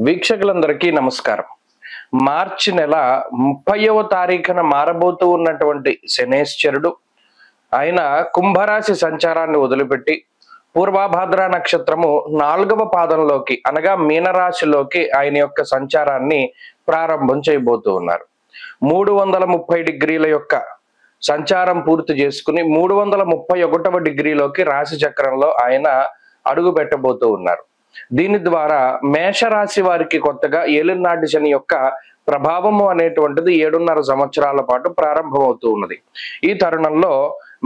వీక్షకులందరికీ నమస్కారం. మార్చి నెల 30వ తారీఖున మారబోతూ ఉన్నటువంటి శనేశ్వరుడు ఆయన కుంభరాశి సంచారాన్ని వదిలిపెట్టి పూర్వభాద్ర నక్షత్రము 4వ పాదంలోకి అనగా మీనరాశిలోకి ఆయన యొక్క సంచారాన్ని ప్రారంభం చేయబోతూ ఉన్నారు. 330 డిగ్రీల యొక్క సంచారం పూర్తి చేసుకుని 331వ డిగ్రీలోకి రాశి చక్రంలో ఆయన అడుగు పెట్టబోతూ ఉన్నారు. దీని ద్వారా మేషరాశి వారికి కొత్తగా ఏలినాటి శని యొక్క ప్రభావము అనేటువంటిది 7.5 సంవత్సరాల పాటు ప్రారంభమవుతూ ఉన్నది. ఈ తరుణంలో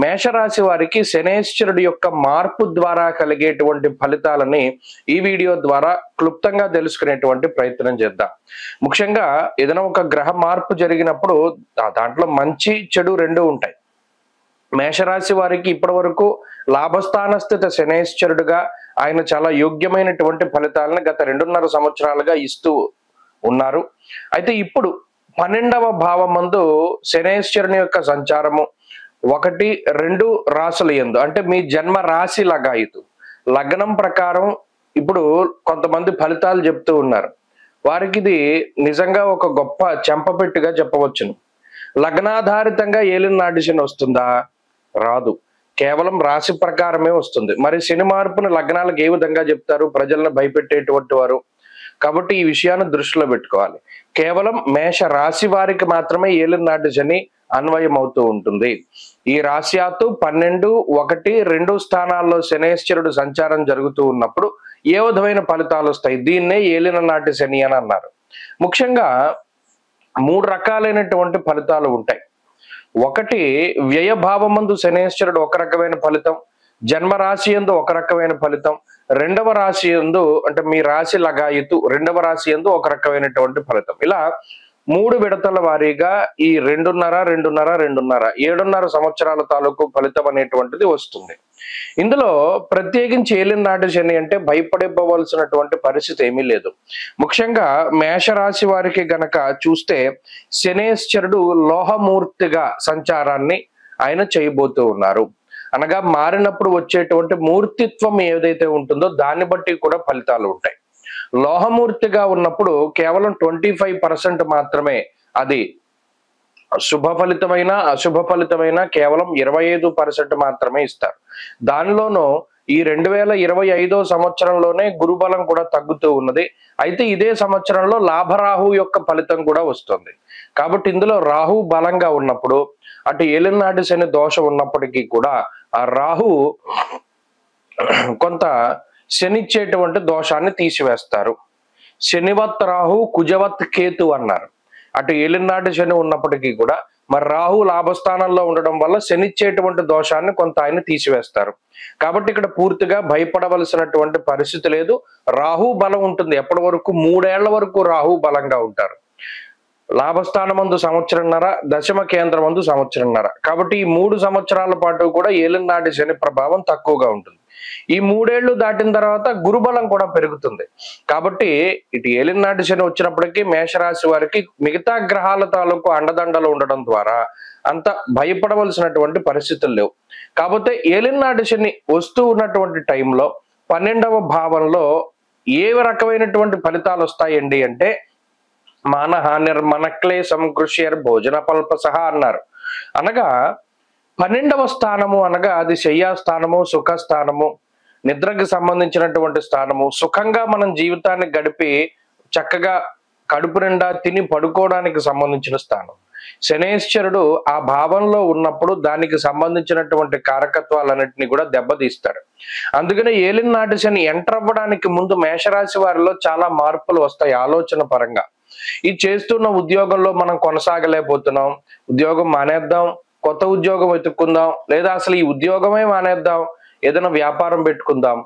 మేషరాశి వారికి శనేశ్వరుడి యొక్క మార్పు ద్వారా కలిగేటువంటి ఫలితాలని ఈ వీడియో ద్వారా క్లుప్తంగా తెలుసుకునేటువంటి ప్రయత్నం చేద్దాం. ముఖ్యంగా ఏదైనా ఒక గ్రహ మార్పు జరిగినప్పుడు దాంట్లో మంచి చెడు రెండు ఉంటాయి. మేషరాశి వారికి ఇప్పటి వరకు లాభస్థాన స్థిత శనేశ్వరుడుగా ఆయన చాలా యోగ్యమైనటువంటి ఫలితాలను గత 2.5 సంవత్సరాలుగా ఇస్తూ ఉన్నారు. అయితే ఇప్పుడు 12వ భావమందు శనేశ్వరుని యొక్క సంచారము 1, 2 రాశుల యందు అంటే మీ జన్మ రాశి లగాయితు లగ్నం ప్రకారం ఇప్పుడు కొంతమంది ఫలితాలు చెప్తూ ఉన్నారు. వారికి ఇది నిజంగా ఒక గొప్ప చెంపపెట్టుగా చెప్పవచ్చును. లగ్నాధారితంగా ఏలినాటి శని వస్తుందా? రాదు. కేవలం రాశి ప్రకారమే వస్తుంది. మరి శని మార్పును లగ్నాలకు ఏ విధంగా చెప్తారు? ప్రజలను భయపెట్టేటువంటి వారు కాబట్టి ఈ విషయాన్ని దృష్టిలో పెట్టుకోవాలి. కేవలం మేష రాశి వారికి మాత్రమే ఏలినాటి శని అన్వయం అవుతూ ఉంటుంది. ఈ రాశ్యాత్తు 12, 1, 2 స్థానాల్లో శనేశ్వరుడు సంచారం జరుగుతూ ఉన్నప్పుడు ఏ విధమైన ఫలితాలు వస్తాయి? దీన్నే ఏలిన నాటి శని అని అన్నారు. ముఖ్యంగా 3 రకాలైనటువంటి ఫలితాలు ఉంటాయి. 1 వ్యయభావమందు శనేశ్వరుడు ఒక రకమైన ఫలితం, జన్మరాశి యందు ఒక రకమైన ఫలితం, 2వ రాశి యందు అంటే మీ రాశి లగాయితు 2వ రాశి యందు ఒక రకమైనటువంటి ఫలితం. ఇలా 3 విడతల వారీగా ఈ 7.5 సంవత్సరాల తాలూకు ఫలితం అనేటువంటిది వస్తుంది. ఇందులో ప్రత్యేకించి ఏలినాటి శని అంటే భయపడిపోవలసినటువంటి పరిస్థితి ఏమీ లేదు. ముఖ్యంగా మేషరాశి వారికి గనక చూస్తే శనేశ్వరుడు లోహమూర్తిగా సంచారాన్ని ఆయన చేయబోతూ ఉన్నారు. అనగా మారినప్పుడు వచ్చేటువంటి మూర్తిత్వం ఏదైతే ఉంటుందో దాన్ని బట్టి కూడా ఫలితాలు ఉంటాయి. లోహమూర్తిగా ఉన్నప్పుడు కేవలం 25% మాత్రమే అది శుభ ఫలితమైన అశుభ ఫలితమైన కేవలం 25% మాత్రమే ఇస్తారు. దానిలోనూ ఈ 2025 సంవత్సరంలోనే గురుబలం కూడా తగ్గుతూ ఉన్నది. అయితే ఇదే సంవత్సరంలో లాభరాహు యొక్క ఫలితం కూడా వస్తుంది. కాబట్టి ఇందులో రాహు బలంగా ఉన్నప్పుడు అటు ఏలినాటి శని దోషం ఉన్నప్పటికీ కూడా ఆ రాహు కొంత శనిచ్చేటువంటి దోషాన్ని తీసివేస్తారు. శనివత్ రాహు కుజవత్ కేతు అన్నారు. అటు ఏలినాటి శని ఉన్నప్పటికీ కూడా మరి రాహు లాభస్థానంలో ఉండడం వల్ల శనిచ్చేటువంటి దోషాన్ని కొంత ఆయన తీసివేస్తారు. కాబట్టి ఇక్కడ పూర్తిగా భయపడవలసినటువంటి పరిస్థితి లేదు. రాహు బలం ఉంటుంది. ఎప్పటి వరకు? 3 ఏళ్ల వరకు రాహు బలంగా ఉంటారు. లాభస్థానమందు 1.5 సంవత్సరంన్నర, దశమ కేంద్రమందు 1.5 సంవత్సరంన్నర. కాబట్టి ఈ 3 సంవత్సరాల పాటు కూడా ఏలినాటి శని ప్రభావం తక్కువగా ఉంటుంది. ఈ 3 ఏళ్లు దాటిన తర్వాత గురుబలం కూడా పెరుగుతుంది. కాబట్టి ఇటు ఏలినాటి శని వచ్చినప్పటికీ మేషరాశి వారికి మిగతా గ్రహాల తాలూకు అండదండలు ఉండడం ద్వారా అంత భయపడవలసినటువంటి పరిస్థితులు లేవు. కాకపోతే ఏలినాటి శని వస్తూ ఉన్నటువంటి టైంలో 12వ భావంలో ఏ రకమైనటువంటి ఫలితాలు వస్తాయండి అంటే మానహానిర్మనక్లేశం కృష్యర్ భోజన పల్పసహ అన్నారు. అనగా 12వ స్థానము అనగా అది శయ్యాస్థానము, సుఖస్థానము, నిద్రకు సంబంధించినటువంటి స్థానము. సుఖంగా మనం జీవితాన్ని గడిపి చక్కగా కడుపు నిండా తిని పడుకోవడానికి సంబంధించిన స్థానం. శనేశ్వరుడు ఆ భావంలో ఉన్నప్పుడు దానికి సంబంధించినటువంటి కారకత్వాలన్నింటినీ కూడా దెబ్బతీస్తాడు. అందుకనే ఏలినాటి శని ఎంటర్ అవ్వడానికి ముందు మేషరాశి వారిలో చాలా మార్పులు వస్తాయి ఆలోచన పరంగా. ఈ చేస్తున్న ఉద్యోగంలో మనం కొనసాగలేకపోతున్నాం, ఉద్యోగం మానేద్దాం, కొత్త ఉద్యోగం వెతుక్కుందాం, లేదా అసలు ఈ ఉద్యోగమే మానేద్దాం, ఏదైనా వ్యాపారం పెట్టుకుందాం,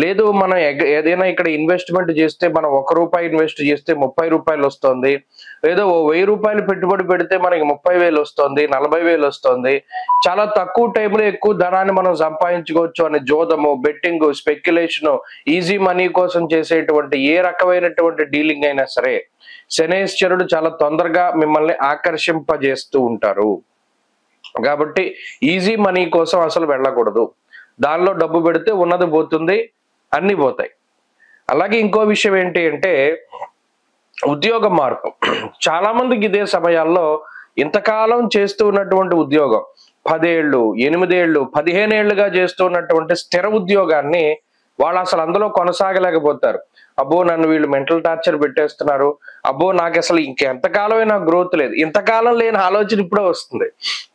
లేదు మనం ఏదైనా ఇక్కడ ఇన్వెస్ట్మెంట్ చేస్తే మనం ₹1 ఇన్వెస్ట్ చేస్తే ₹30 వస్తుంది, లేదా ₹1000 పెట్టుబడి పెడితే మనకి 30,000 వస్తుంది, 40,000 వస్తుంది, చాలా తక్కువ టైంలో ఎక్కువ ధనాన్ని మనం సంపాదించుకోవచ్చు అని జోదము, బెట్టింగ్, స్పెక్యులేషన్, ఈజీ మనీ కోసం చేసేటువంటి ఏ రకమైనటువంటి డీలింగ్ అయినా సరే శనేశ్వరుడు చాలా తొందరగా మిమ్మల్ని ఆకర్షింపజేస్తూ ఉంటారు. కాబట్టి ఈజీ మనీ కోసం అసలు వెళ్ళకూడదు. దానిలో డబ్బు పెడితే ఉన్నది పోతుంది, అన్ని పోతాయి. అలాగే ఇంకో విషయం ఏంటి అంటే ఉద్యోగ మార్పు చాలా మందికి ఇదే సమయాల్లో ఇంతకాలం చేస్తూ ఉన్నటువంటి ఉద్యోగం 10 ఏళ్ళు 8 ఏళ్ళు 15 ఏళ్లుగా చేస్తూ ఉన్నటువంటి స్థిర ఉద్యోగాన్ని వాళ్ళు అసలు అందులో కొనసాగలేకపోతారు. అబ్బో నన్ను వీళ్ళు మెంటల్ టార్చర్ పెట్టేస్తున్నారు, అబ్బో నాకు అసలు ఇంకెంతకాలమే నాకు గ్రోత్ లేదు. ఇంతకాలం లేని ఆలోచన ఇప్పుడే వస్తుంది.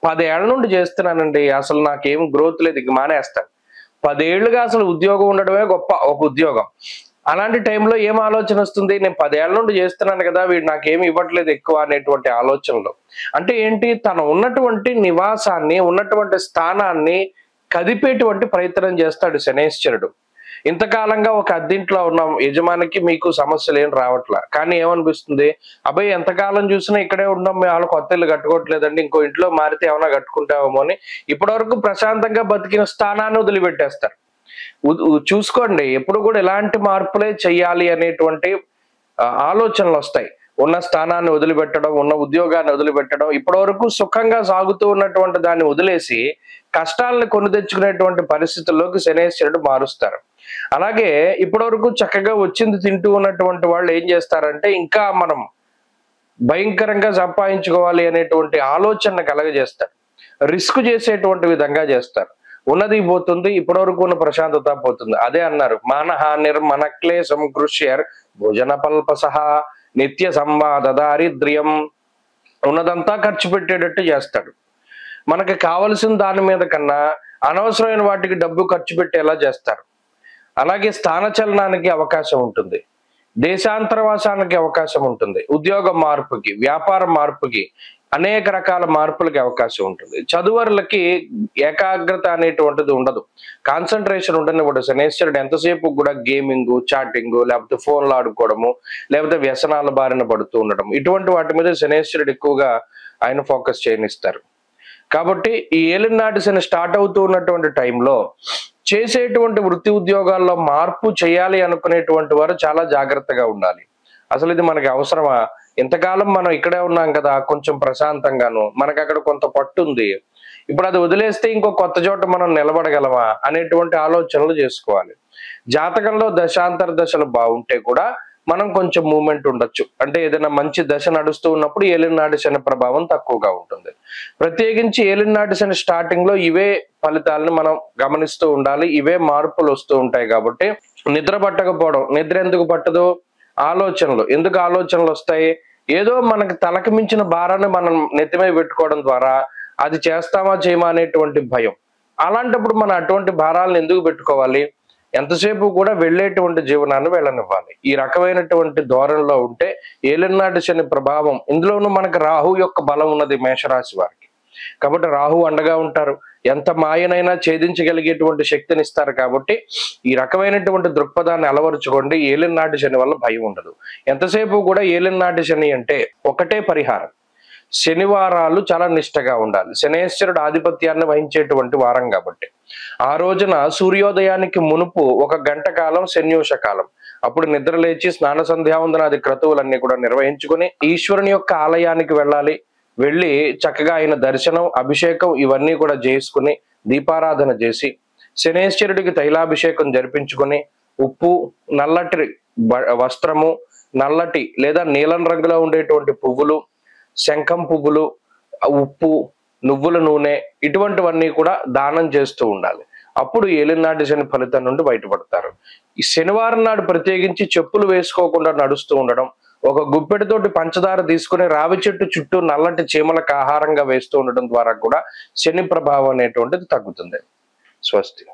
10 ఏళ్ల నుండి చేస్తున్నానండి, అసలు నాకేం గ్రోత్ లేదు, ఇంక మానేస్తాను. 10 ఏళ్లుగా అసలు ఉద్యోగం ఉండడమే గొప్ప ఒక ఉద్యోగం. అలాంటి టైంలో ఏం ఆలోచన వస్తుంది, నేను 10 ఏళ్ల నుండి చేస్తున్నాను కదా, వీడు నాకేమి ఇవ్వట్లేదు ఎక్కువ అనేటువంటి ఆలోచనలో. అంటే ఏంటి, తను ఉన్నటువంటి నివాసాన్ని ఉన్నటువంటి స్థానాన్ని కదిపేటువంటి ప్రయత్నం చేస్తాడు శనైశ్చరుడు. ఇంతకాలంగా ఒక అద్దింట్లో ఉన్న యజమానికి మీకు సమస్యలు ఏం రావట్లా, కానీ ఏమనిపిస్తుంది, అబ్బాయి ఎంతకాలం చూసినా ఇక్కడే ఉన్నాం, మేము వాళ్ళు కొత్త ఇల్లు కట్టుకోవట్లేదండి, ఇంకో ఇంట్లో మారితే ఏమైనా కట్టుకుంటామేమో అని ఇప్పటి వరకు ప్రశాంతంగా బతికిన స్థానాన్ని వదిలిపెట్టేస్తారు. చూసుకోండి, ఎప్పుడు కూడా ఎలాంటి మార్పులే చెయ్యాలి అనేటువంటి ఆలోచనలు వస్తాయి. ఉన్న స్థానాన్ని వదిలిపెట్టడం, ఉన్న ఉద్యోగాన్ని వదిలిపెట్టడం, ఇప్పటి వరకు సుఖంగా సాగుతూ ఉన్నటువంటి దాన్ని వదిలేసి కష్టాలను కొని తెచ్చుకునేటువంటి పరిస్థితుల్లోకి శనైశ్వరుడు మారుస్తారు. అలాగే ఇప్పటి వరకు చక్కగా వచ్చింది తింటూ ఉన్నటువంటి వాళ్ళు ఏం చేస్తారంటే, ఇంకా మనం భయంకరంగా సంపాదించుకోవాలి అనేటువంటి ఆలోచన కలగజేస్తారు. రిస్క్ చేసేటువంటి విధంగా చేస్తారు. ఉన్నది పోతుంది, ఇప్పటి వరకు ఉన్న ప్రశాంతత పోతుంది. అదే అన్నారు, మానహానిర్మన క్లేశం కృష్యర్ భోజన పల్పసహ నిత్య సంవాద దారిద్ర్యం. ఉన్నదంతా ఖర్చు పెట్టేటట్టు చేస్తాడు. మనకి కావలసిన దాని మీద కన్నా అనవసరమైన వాటికి డబ్బు ఖర్చు పెట్టేలా చేస్తారు. అలాగే స్థానచలనానికి అవకాశం ఉంటుంది, దేశాంతరవాసానికి అవకాశం ఉంటుంది, ఉద్యోగ మార్పుకి, వ్యాపార మార్పుకి, అనేక రకాల మార్పులకి అవకాశం ఉంటుంది. చదువరులకి ఏకాగ్రత అనేటువంటిది ఉండదు, కాన్సన్ట్రేషన్ ఉండనివ్వడు శనైశ్వరుడు. ఎంతసేపు కూడా గేమింగ్, చాటింగ్, లేకపోతే ఫోన్లు ఆడుకోవడము, లేకపోతే వ్యసనాల బారిన పడుతూ ఉండడం, ఇటువంటి వాటి మీద శనైశ్వరుడు ఎక్కువగా ఆయన ఫోకస్ చేయనిస్తారు. కాబట్టి ఈ ఏలినాటి శని స్టార్ట్ అవుతూ ఉన్నటువంటి టైంలో చేసేటువంటి వృత్తి ఉద్యోగాల్లో మార్పు చేయాలి అనుకునేటువంటి వారు చాలా జాగ్రత్తగా ఉండాలి. అసలు ఇది మనకి అవసరమా, ఇంతకాలం మనం ఇక్కడే ఉన్నాం కదా కొంచెం ప్రశాంతంగాను, మనకు అక్కడ కొంత పట్టు ఉంది, ఇప్పుడు అది వదిలేస్తే ఇంకో కొత్త చోట మనం నిలబడగలమా అనేటువంటి ఆలోచనలు చేసుకోవాలి. జాతకంలో దశాంతర దశలు బాగుంటే కూడా మనం కొంచెం మూమెంట్ ఉండొచ్చు. అంటే ఏదైనా మంచి దశ నడుస్తూ ఉన్నప్పుడు ఏలినాటి శని ప్రభావం తక్కువగా ఉంటుంది. ప్రత్యేకించి ఏలినాటి శని స్టార్టింగ్ లో ఇవే ఫలితాలను మనం గమనిస్తూ ఉండాలి. ఇవే మార్పులు వస్తూ ఉంటాయి. కాబట్టి నిద్ర పట్టకపోవడం, నిద్ర ఎందుకు పట్టదు, ఆలోచనలు ఎందుకు ఆలోచనలు వస్తాయి, ఏదో మనకి తలకు మించిన భారాన్ని మనం నెత్తిమీ పెట్టుకోవడం ద్వారా అది చేస్తామా చేయమా అనేటువంటి భయం. అలాంటప్పుడు మనం అటువంటి భారాలను ఎందుకు పెట్టుకోవాలి, ఎంతసేపు కూడా వెళ్ళేటువంటి జీవనాన్ని వెళ్ళనివ్వాలి. ఈ రకమైనటువంటి ధోరణిలో ఉంటే ఏలినాటి శని ప్రభావం, ఇందులోనూ మనకు రాహు యొక్క బలం ఉన్నది మేషరాశి వారికి. కాబట్టి రాహు అండగా ఉంటారు, ఎంత మాయనైనా ఛేదించగలిగేటువంటి శక్తిని ఇస్తారు. కాబట్టి ఈ రకమైనటువంటి దృక్పథాన్ని అలవరుచుకోండి. ఏలినాటి శని వల్ల భయం ఉండదు. ఎంతసేపు కూడా ఏలినాటి శని అంటే ఒకటే పరిహారం, శనివారాలు చాలా నిష్టగా ఉండాలి. శనైశ్వరుడు ఆధిపత్యాన్ని వహించేటువంటి వారం కాబట్టి ఆ రోజున సూర్యోదయానికి మునుపు 1 గంట కాలం శన్యూష కాలం, అప్పుడు నిద్ర లేచి స్నాన సంధ్యావందనాది క్రతువులన్నీ కూడా నిర్వహించుకుని ఈశ్వరుని యొక్క ఆలయానికి వెళ్ళాలి. వెళ్ళి చక్కగా ఆయన దర్శనం, అభిషేకం ఇవన్నీ కూడా చేసుకుని దీపారాధన చేసి శనైశ్వరుడికి తైలాభిషేకం జరిపించుకొని ఉప్పు, నల్లటి వస్త్రము, నల్లటి లేదా నీలం రంగులో ఉండేటువంటి పువ్వులు, శంఖం పువ్వులు, ఉప్పు, నువ్వుల నూనె ఇటువంటివన్నీ కూడా దానం చేస్తూ ఉండాలి. అప్పుడు ఏలినాటి శని ఫలితం నుండి బయటపడతారు. ఈ శనివారం నాడు ప్రత్యేకించి చెప్పులు వేసుకోకుండా నడుస్తూ ఉండడం, ఒక గుప్పెడితోటి పంచదార తీసుకుని రావి చెట్టు చుట్టూ నల్లటి చీమలకు ఆహారంగా వేస్తూ ఉండడం ద్వారా కూడా శని ప్రభావం అనేటువంటిది తగ్గుతుంది. స్వస్తి.